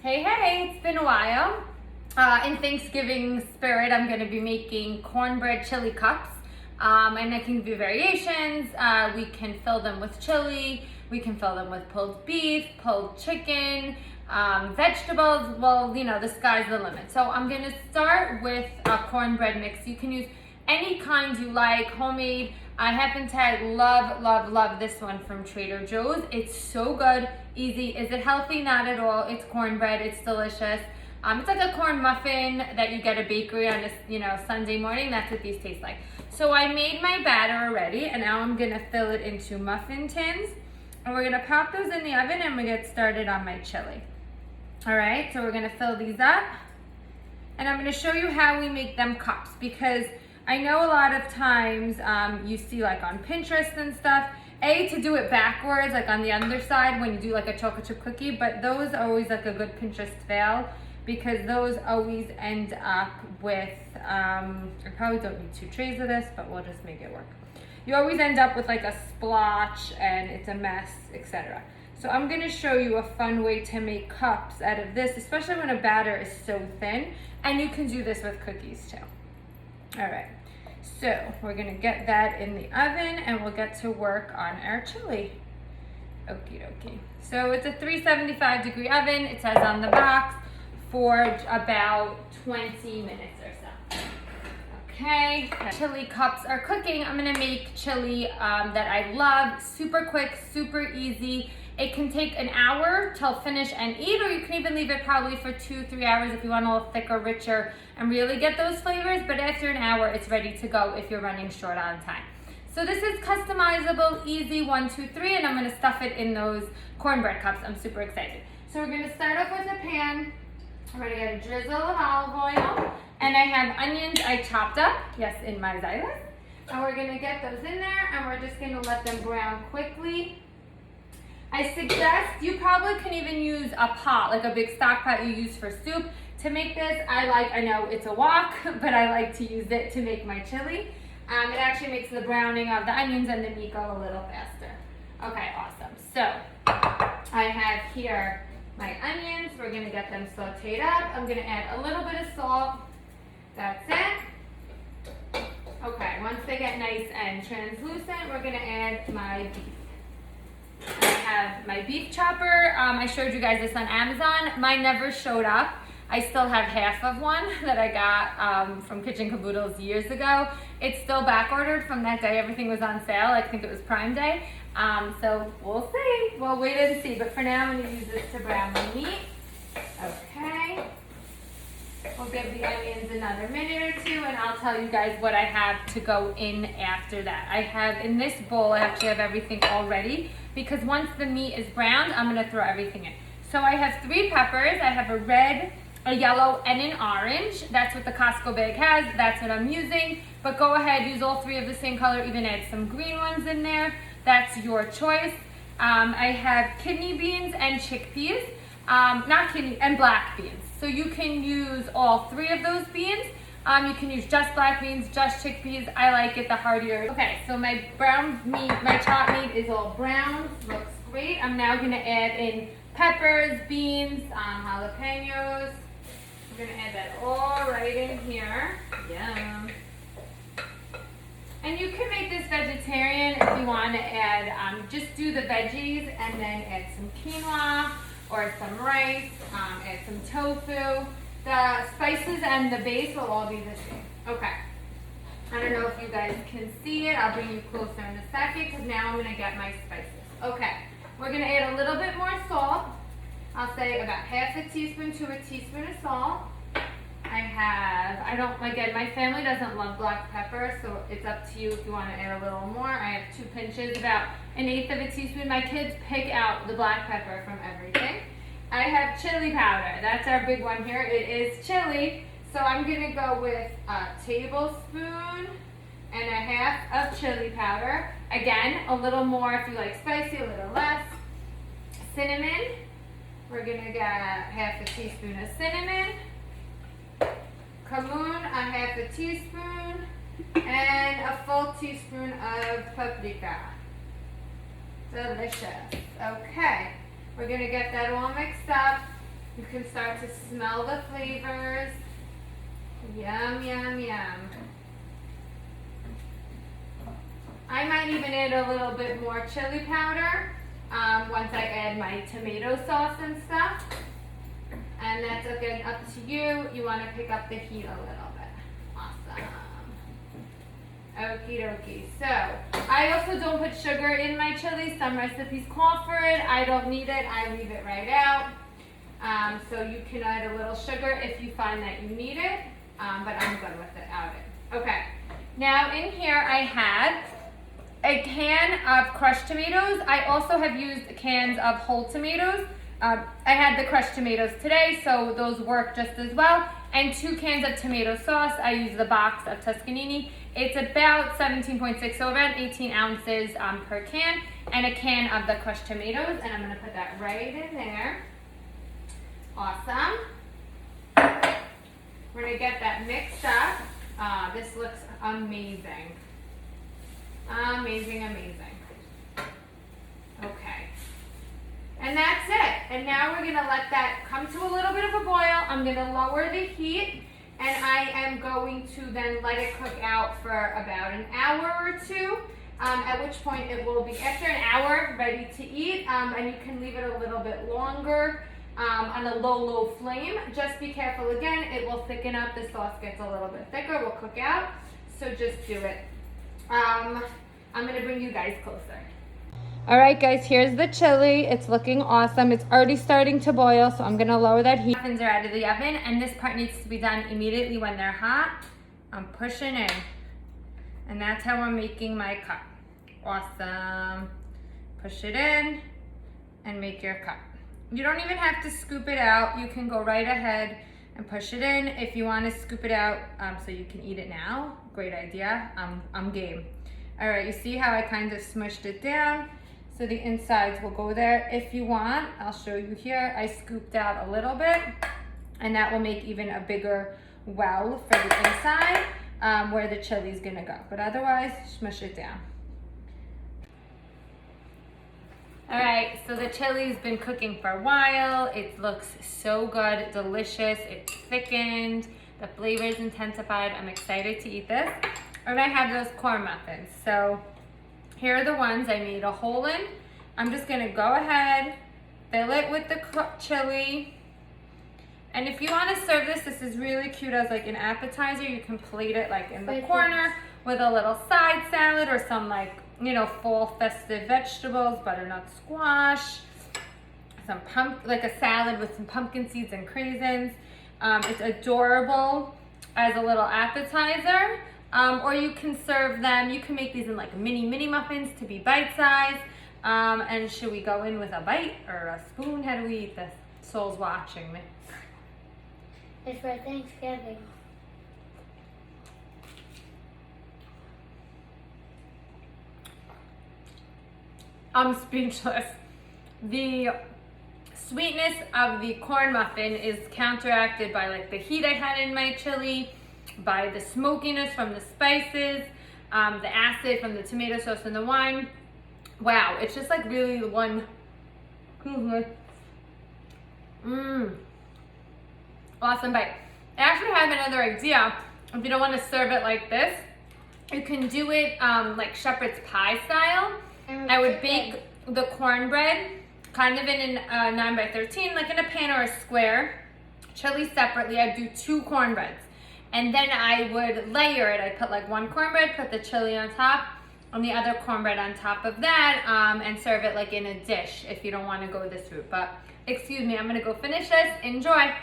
Hey, it's been a while. In Thanksgiving spirit, I'm going to be making cornbread chili cups. And I can do variations. We can fill them with chili. We can fill them with pulled beef, pulled chicken, vegetables. Well, you know, the sky's the limit. So I'm going to start with a cornbread mix. You can use any kinds you like, homemade. I happen to love this one from Trader Joe's. It's so good, easy. Is it healthy? Not at all. It's cornbread. It's delicious. It's like a corn muffin that you get at a bakery on a Sunday morning. That's what these taste like. So I made my batter already, and now I'm gonna fill it into muffin tins, and we're gonna pop those in the oven, and we get started on my chili. All right, so we're gonna fill these up, and I'm gonna show you how we make them cups, because I know a lot of times you see like on Pinterest and stuff, to do it backwards, like on the underside when you do like a chocolate chip cookie, but those are always like a good Pinterest fail, because those always end up with, I probably don't need 2 trays of this, but we'll just make it work. You always end up with like a splotch and it's a mess, etc. So I'm gonna show you a fun way to make cups out of this, especially when a batter is so thin, and you can do this with cookies too. All right, so we're gonna get that in the oven and we'll get to work on our chili. Okie dokie. So it's a 375 degree oven. It says on the box for about 20 minutes or so. Okay, chili cups are cooking. I'm gonna make chili that I love. Super quick, super easy. It can take an hour till finish and eat, or you can even leave it probably for 2-3 hours if you want a little thicker, richer, and really get those flavors. But after an hour, it's ready to go if you're running short on time. So this is customizable, easy, 1, 2, 3, and I'm gonna stuff it in those cornbread cups. I'm super excited. So we're gonna start off with a pan. I'm gonna get a drizzle of olive oil, and I have onions I chopped up, yes, in my xylus. And we're gonna get those in there, and we're just gonna let them brown quickly. I suggest you probably can even use a pot, like a big stock pot you use for soup. To make this, I know it's a wok, but I like to use it to make my chili. It actually makes the browning of the onions and the meat go a little faster. Okay, awesome. So I have here my onions. We're gonna get them sauteed up. I'm gonna add a little bit of salt. That's it. Okay, once they get nice and translucent, we're gonna add my beef. I have my beef chopper. I showed you guys this on Amazon. Mine never showed up. I still have half of one that I got from Kitchen Caboodles years ago. It's still back ordered from that day. Everything was on sale. I think it was Prime Day. So we'll see. We'll wait and see. But for now, I'm going to use this to brown my meat. Okay. We'll give the onions another minute or 2, and I'll tell you guys what I have to go in after that. I have in this bowl, I actually have everything all ready, because once the meat is browned, I'm going to throw everything in. So I have 3 peppers. I have a red, a yellow, and an orange. That's what the Costco bag has. That's what I'm using. But go ahead, use all 3 of the same color, even add some green ones in there. That's your choice. I have kidney beans and chickpeas, and black beans. So you can use all 3 of those beans. You can use just black beans, just chickpeas. I like it the heartier. Okay, so my brown meat, my chopped meat is all brown. Looks great. I'm now gonna add in peppers, beans, jalapenos. We're gonna add that all right in here. Yum. And you can make this vegetarian if you want to add, just do the veggies and then add some quinoa or some rice, add some tofu. The spices and the base will all be the same. Okay. I don't know if you guys can see it. I'll bring you closer in a second, because now I'm gonna get my spices. Okay. We're gonna add a little bit more salt. I'll say about half a teaspoon to a teaspoon of salt. Again, my family doesn't love black pepper, so it's up to you if you want to add a little more. I have 2 pinches, about 1/8 of a teaspoon. My kids pick out the black pepper from everything. I have chili powder. That's our big one here. It is chili. So I'm gonna go with a tablespoon and a half of chili powder. Again, a little more if you like spicy, a little less. Cinnamon. We're gonna get half a teaspoon of cinnamon. Cumin, a half a teaspoon, and a full teaspoon of paprika. Delicious. Okay, we're gonna get that all mixed up. You can start to smell the flavors. Yum, yum, yum. I might even add a little bit more chili powder once I add my tomato sauce and stuff. And that's again up to you. You want to pick up the heat a little bit. Awesome. Okie dokie. So, I also don't put sugar in my chili. Some recipes call for it. I don't need it. I leave it right out. So you can add a little sugar if you find that you need it. But I'm good with it out it. Okay. Now in here I had a can of crushed tomatoes. I also have used cans of whole tomatoes. I had the crushed tomatoes today, so those work just as well. And 2 cans of tomato sauce. I use the box of Tuscanini. It's about 17.6, so around 18 ounces per can. And a can of the crushed tomatoes. And I'm gonna put that right in there. Awesome. We're gonna get that mixed up. This looks amazing. Amazing, amazing. Okay. And that's it. And now we're gonna let that come to a little bit of a boil. I'm gonna lower the heat and I am going to then let it cook out for about an hour or 2. At which point it will be, after an hour, ready to eat. And you can leave it a little bit longer on a low flame. Just be careful again, it will thicken up. The sauce gets a little bit thicker, will cook out. So just do it. I'm gonna bring you guys closer. All right guys, here's the chili. It's looking awesome. It's already starting to boil, so I'm gonna lower that heat. Muffins are out of the oven, and this part needs to be done immediately when they're hot. I'm pushing in, and that's how I'm making my cup. Awesome. Push it in, and make your cup. You don't even have to scoop it out. You can go right ahead and push it in. If you wanna scoop it out so you can eat it now, great idea. I'm game. All right, you see how I kind of smushed it down? So the insides will go there. If you want, I'll show you here. I scooped out a little bit, and that will make even a bigger well for the inside where the chili is gonna go. But otherwise, smush it down. All right, so the chili's been cooking for a while. It looks so good, delicious. It's thickened, the flavor's intensified. I'm excited to eat this. And I have those corn muffins. So here are the ones I made a hole in. I'm just gonna go ahead, fill it with the chili. And if you wanna serve this, this is really cute as like an appetizer. You can plate it like in the corner with a little side salad or some like, you know, fall festive vegetables, butternut squash, some like a salad with some pumpkin seeds and craisins. It's adorable as a little appetizer. Or you can serve them, you can make these in like mini muffins to be bite-sized. And should we go in with a bite or a spoon? How do we eat this? Soul's watching me. It's for Thanksgiving. I'm speechless. The sweetness of the corn muffin is counteracted by like the heat I had in my chili, by the smokiness from the spices, the acid from the tomato sauce and the wine. Wow, it's just like really one. Awesome bite. I actually have another idea. If you don't want to serve it like this, you can do it like shepherd's pie style. I would bake the cornbread kind of in a 9x13, like in a pan or a square. Chili separately. I'd do 2 cornbreads. And then I would layer it. I'd put like 1 cornbread, put the chili on top, and the other cornbread on top of that, and serve it like in a dish if you don't want to go this route. But excuse me, I'm gonna go finish this. Enjoy.